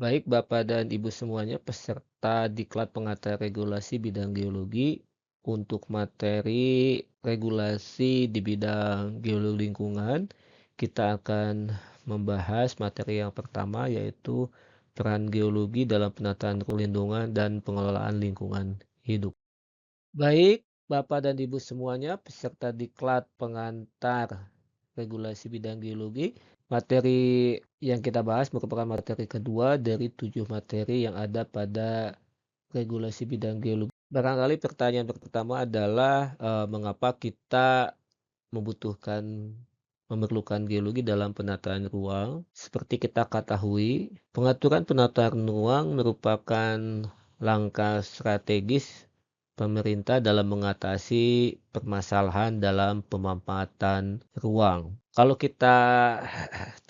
Baik Bapak dan Ibu semuanya peserta Diklat Pengantar Regulasi Bidang Geologi untuk materi regulasi di bidang geologi lingkungan, kita akan membahas materi yang pertama yaitu peran geologi dalam penataan perlindungan dan pengelolaan lingkungan hidup. Baik, Bapak dan Ibu semuanya, peserta Diklat Pengantar Regulasi Bidang Geologi, materi yang kita bahas merupakan materi kedua dari 7 materi yang ada pada regulasi bidang geologi. Barangkali pertanyaan pertama adalah mengapa kita membutuhkan memerlukan geologi dalam penataan ruang. Seperti kita ketahui, pengaturan penataan ruang merupakan langkah strategis pemerintah dalam mengatasi permasalahan dalam pemanfaatan ruang. Kalau kita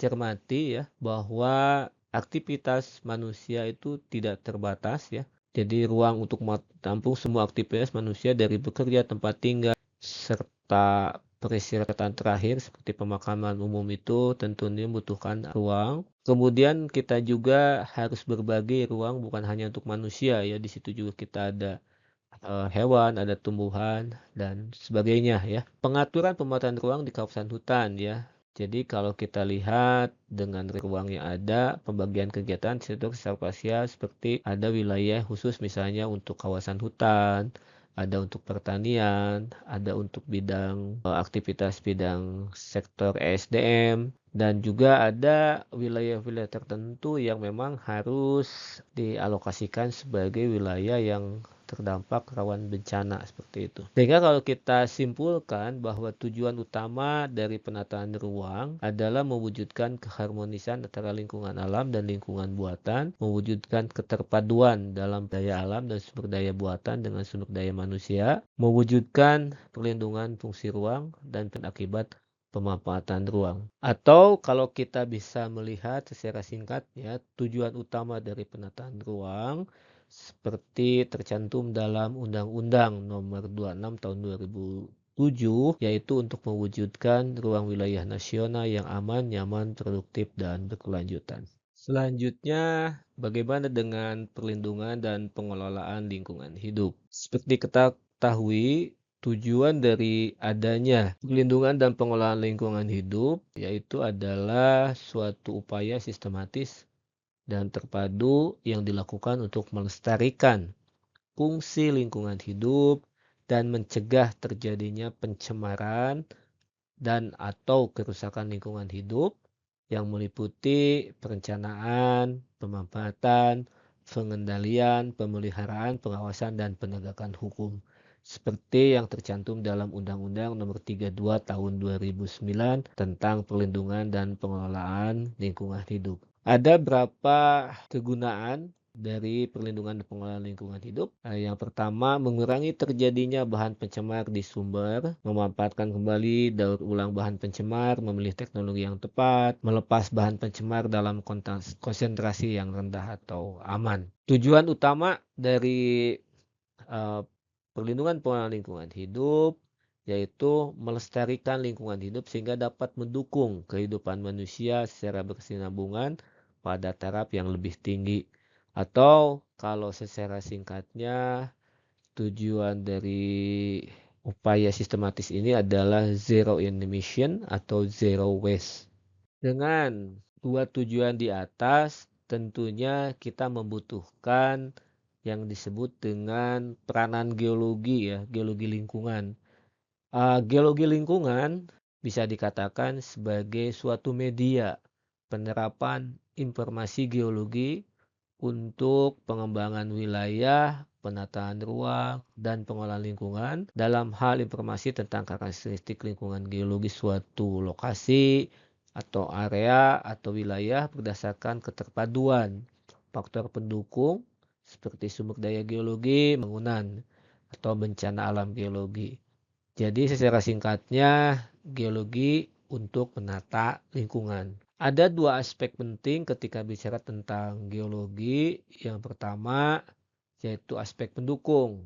cermati ya bahwa aktivitas manusia itu tidak terbatas ya. Jadi ruang untuk menampung semua aktivitas manusia dari bekerja, tempat tinggal, serta peristirahatan terakhir seperti pemakaman umum itu tentunya membutuhkan ruang. Kemudian kita juga harus berbagi ruang bukan hanya untuk manusia ya. Di situ juga kita ada hewan, ada tumbuhan, dan sebagainya ya. Pengaturan pemetaan ruang di kawasan hutan ya. Jadi kalau kita lihat dengan ruang yang ada, pembagian kegiatan sektor spasial seperti ada wilayah khusus misalnya untuk kawasan hutan, ada untuk pertanian, ada untuk bidang aktivitas bidang sektor ESDM, dan juga ada wilayah-wilayah tertentu yang memang harus dialokasikan sebagai wilayah yang terdampak rawan bencana seperti itu. Sehingga kalau kita simpulkan bahwa tujuan utama dari penataan ruang adalah mewujudkan keharmonisan antara lingkungan alam dan lingkungan buatan, mewujudkan keterpaduan dalam daya alam dan sumber daya buatan dengan sumber daya manusia, mewujudkan perlindungan fungsi ruang dan akibat pemanfaatan ruang. Atau kalau kita bisa melihat secara singkat ya, tujuan utama dari penataan ruang seperti tercantum dalam Undang-Undang Nomor 26 Tahun 2007, yaitu untuk mewujudkan ruang wilayah nasional yang aman, nyaman, produktif, dan berkelanjutan. Selanjutnya, bagaimana dengan perlindungan dan pengelolaan lingkungan hidup? Seperti kita ketahui, tujuan dari adanya perlindungan dan pengelolaan lingkungan hidup yaitu adalah suatu upaya sistematis dan terpadu yang dilakukan untuk melestarikan fungsi lingkungan hidup dan mencegah terjadinya pencemaran dan atau kerusakan lingkungan hidup yang meliputi perencanaan, pemanfaatan, pengendalian, pemeliharaan, pengawasan, dan penegakan hukum. Seperti yang tercantum dalam Undang-Undang Nomor 32 Tahun 2009 tentang perlindungan dan pengelolaan lingkungan hidup. Ada berapa kegunaan dari perlindungan dan pengelolaan lingkungan hidup? Yang pertama, mengurangi terjadinya bahan pencemar di sumber, memanfaatkan kembali daur ulang bahan pencemar, memilih teknologi yang tepat, melepas bahan pencemar dalam konsentrasi yang rendah atau aman. Tujuan utama dari uh, perlindungan pengelolaan lingkungan hidup yaitu melestarikan lingkungan hidup sehingga dapat mendukung kehidupan manusia secara berkesinambungan pada taraf yang lebih tinggi. Atau kalau secara singkatnya, tujuan dari upaya sistematis ini adalah zero emission atau zero waste. Dengan dua tujuan di atas, tentunya kita membutuhkan yang disebut dengan peranan geologi ya, geologi lingkungan. Geologi lingkungan bisa dikatakan sebagai suatu media penerapan informasi geologi untuk pengembangan wilayah, penataan ruang, dan pengelolaan lingkungan dalam hal informasi tentang karakteristik lingkungan geologi suatu lokasi atau area atau wilayah berdasarkan keterpaduan faktor pendukung seperti sumber daya geologi, bangunan, atau bencana alam geologi. Jadi secara singkatnya, geologi untuk menata lingkungan. Ada dua aspek penting ketika bicara tentang geologi. Yang pertama yaitu aspek pendukung.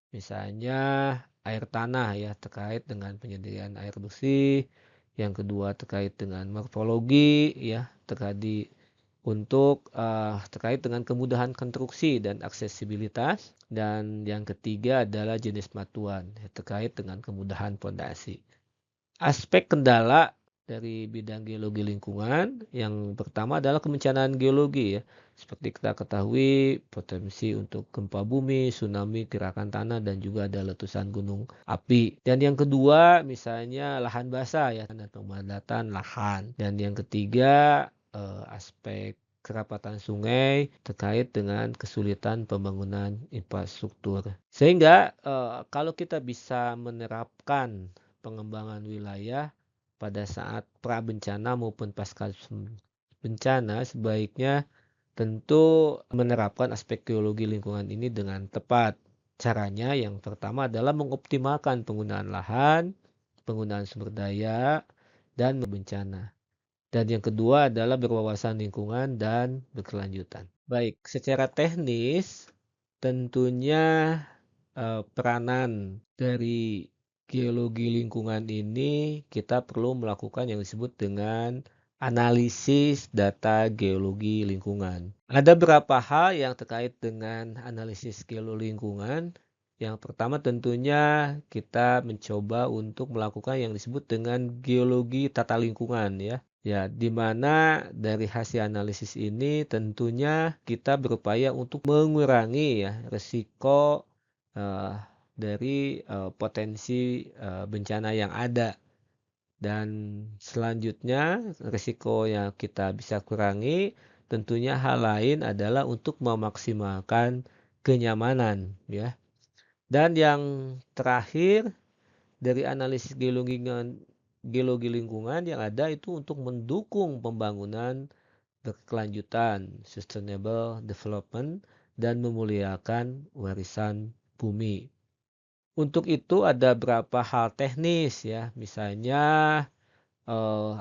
Misalnya air tanah ya, terkait dengan penyediaan air bersih. Yang kedua terkait dengan morfologi ya, terkait dengan kemudahan konstruksi dan aksesibilitas. Dan yang ketiga adalah jenis batuan ya, terkait dengan kemudahan pondasi. Aspek kendala dari bidang geologi lingkungan yang pertama adalah kebencanaan geologi ya. Seperti kita ketahui, potensi untuk gempa bumi, tsunami, gerakan tanah, dan juga ada letusan gunung api. Dan yang kedua, misalnya lahan basah ya, dan pemadatan lahan. Dan yang ketiga, aspek kerapatan sungai terkait dengan kesulitan pembangunan infrastruktur. Sehingga kalau kita bisa menerapkan pengembangan wilayah pada saat pra bencana maupun pasca bencana, sebaiknya tentu menerapkan aspek geologi lingkungan ini dengan tepat. Caranya yang pertama adalah mengoptimalkan penggunaan lahan, penggunaan sumber daya, dan bencana. Dan yang kedua adalah berwawasan lingkungan dan berkelanjutan. Baik, secara teknis tentunya peranan dari geologi lingkungan ini kita perlu melakukan yang disebut dengan analisis data geologi lingkungan. Ada beberapa hal yang terkait dengan analisis geologi lingkungan. Yang pertama tentunya kita mencoba untuk melakukan yang disebut dengan geologi tata lingkungan ya. Ya, di mana dari hasil analisis ini tentunya kita berupaya untuk mengurangi ya risiko dari potensi bencana yang ada. Dan selanjutnya risiko yang kita bisa kurangi tentunya hal lain adalah untuk memaksimalkan kenyamanan ya. Dan yang terakhir dari analisis geologi lingkungan yang ada itu untuk mendukung pembangunan berkelanjutan, sustainable development, dan memuliakan warisan bumi. Untuk itu ada beberapa hal teknis ya, misalnya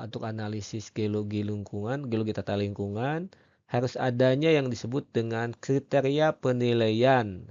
untuk analisis geologi tata lingkungan harus adanya yang disebut dengan kriteria penilaian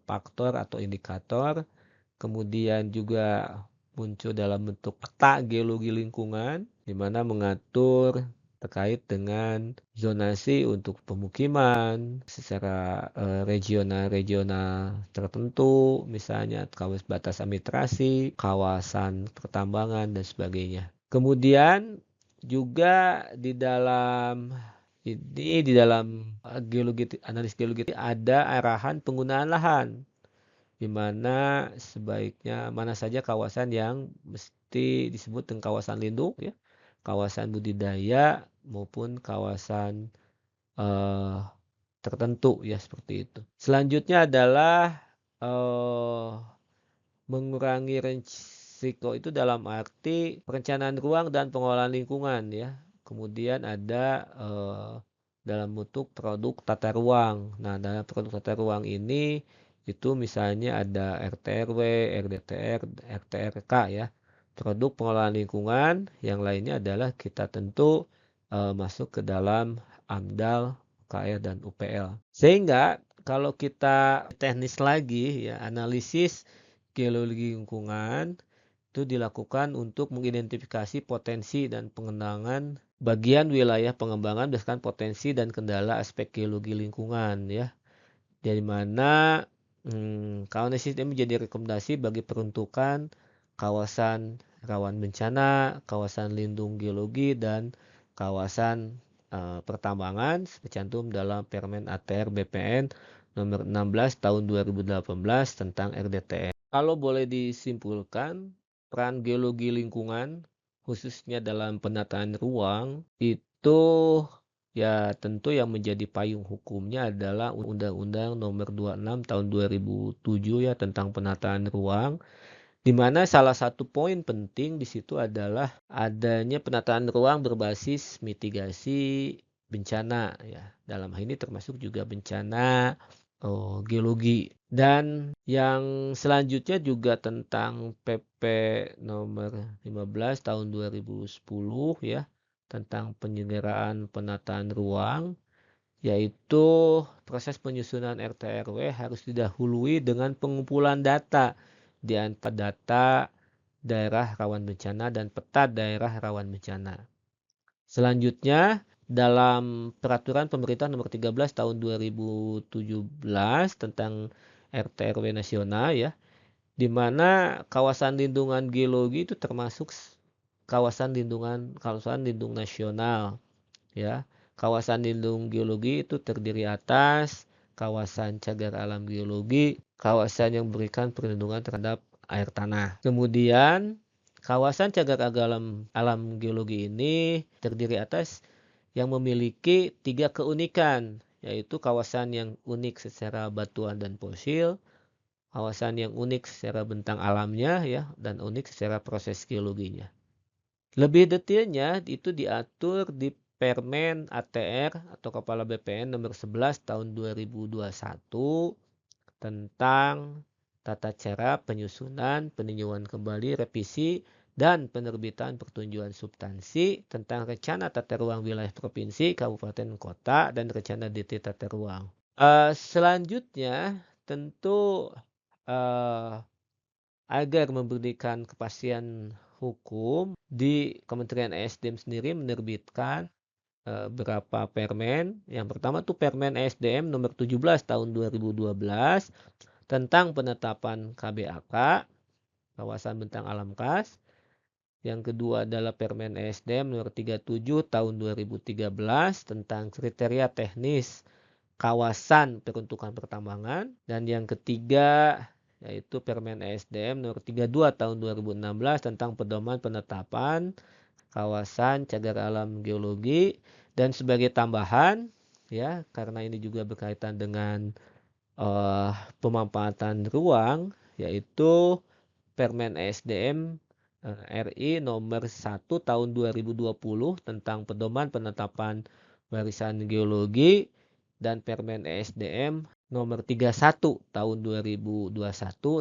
faktor atau indikator, kemudian juga muncul dalam bentuk peta geologi lingkungan di mana mengatur terkait dengan zonasi untuk pemukiman secara regional-regional tertentu, misalnya kawasan batas administrasi, kawasan pertambangan, dan sebagainya. Kemudian juga di dalam analis geologi ada arahan penggunaan lahan, di mana sebaiknya mana saja kawasan yang mesti disebut dengan kawasan lindung ya, kawasan budidaya maupun kawasan eh, tertentu ya, seperti itu. Selanjutnya adalah eh, mengurangi risiko itu dalam arti perencanaan ruang dan pengelolaan lingkungan ya. Kemudian ada dalam bentuk produk tata ruang. Nah, dalam produk tata ruang ini itu misalnya ada RT/RW, RDTR, RTRK ya. Produk pengelolaan lingkungan, yang lainnya adalah kita tentu masuk ke dalam AMDAL, UKR, dan UPL. Sehingga kalau kita teknis lagi ya, analisis geologi lingkungan itu dilakukan untuk mengidentifikasi potensi dan pengembangan bagian wilayah pengembangan berdasarkan potensi dan kendala aspek geologi lingkungan ya. Dari mana analisis ini menjadi rekomendasi bagi peruntukan kawasan rawan bencana, kawasan lindung geologi, dan kawasan pertambangan tercantum dalam Permen ATR BPN nomor 16 tahun 2018 tentang RDTR. Kalau boleh disimpulkan, peran geologi lingkungan khususnya dalam penataan ruang itu ya tentu yang menjadi payung hukumnya adalah Undang-Undang Nomor 26 Tahun 2007 ya, tentang penataan ruang, di mana salah satu poin penting di situ adalah adanya penataan ruang berbasis mitigasi bencana ya. Dalam hal ini termasuk juga bencana geologi. Dan yang selanjutnya juga tentang PP nomor 15 tahun 2010 ya, tentang penyelenggaraan penataan ruang, yaitu proses penyusunan RT/RW harus didahului dengan pengumpulan data di antara data daerah rawan bencana dan peta daerah rawan bencana. Selanjutnya, dalam peraturan pemerintah nomor 13 tahun 2017 tentang RT/RW nasional ya, di mana kawasan lindungan geologi itu termasuk kawasan lindung nasional ya. Kawasan lindung geologi itu terdiri atas kawasan cagar alam geologi, kawasan yang memberikan perlindungan terhadap air tanah. Kemudian kawasan cagar alam geologi ini terdiri atas yang memiliki 3 keunikan, yaitu kawasan yang unik secara batuan dan fosil, kawasan yang unik secara bentang alamnya ya, dan unik secara proses geologinya. Lebih detailnya itu diatur di Permen ATR atau Kepala BPN nomor 11 tahun 2021 tentang tata cara penyusunan, peninjauan kembali, revisi, dan penerbitan pertunjukan substansi tentang rencana tata ruang wilayah provinsi, kabupaten, kota, dan rencana DT tata ruang. Selanjutnya tentu eh, agar memberikan kepastian hukum di Kementerian ESDM sendiri menerbitkan beberapa permen. Yang pertama tuh Permen ESDM nomor 17 tahun 2012 tentang penetapan KBAK, kawasan bentang alam khas. Yang kedua adalah Permen ESDM nomor 37 tahun 2013 tentang kriteria teknis kawasan peruntukan pertambangan. Dan yang ketiga yaitu Permen ESDM nomor 32 tahun 2016 tentang pedoman penetapan kawasan cagar alam geologi. Dan sebagai tambahan ya, karena ini juga berkaitan dengan pemanfaatan ruang, yaitu Permen ESDM RI nomor 1 tahun 2020 tentang pedoman penetapan warisan geologi, dan Permen ESDM nomor 31 tahun 2021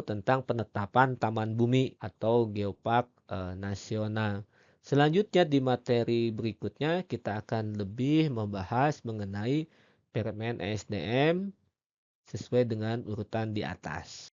tentang penetapan taman bumi atau geopark nasional. Selanjutnya di materi berikutnya kita akan lebih membahas mengenai Permen ESDM sesuai dengan urutan di atas.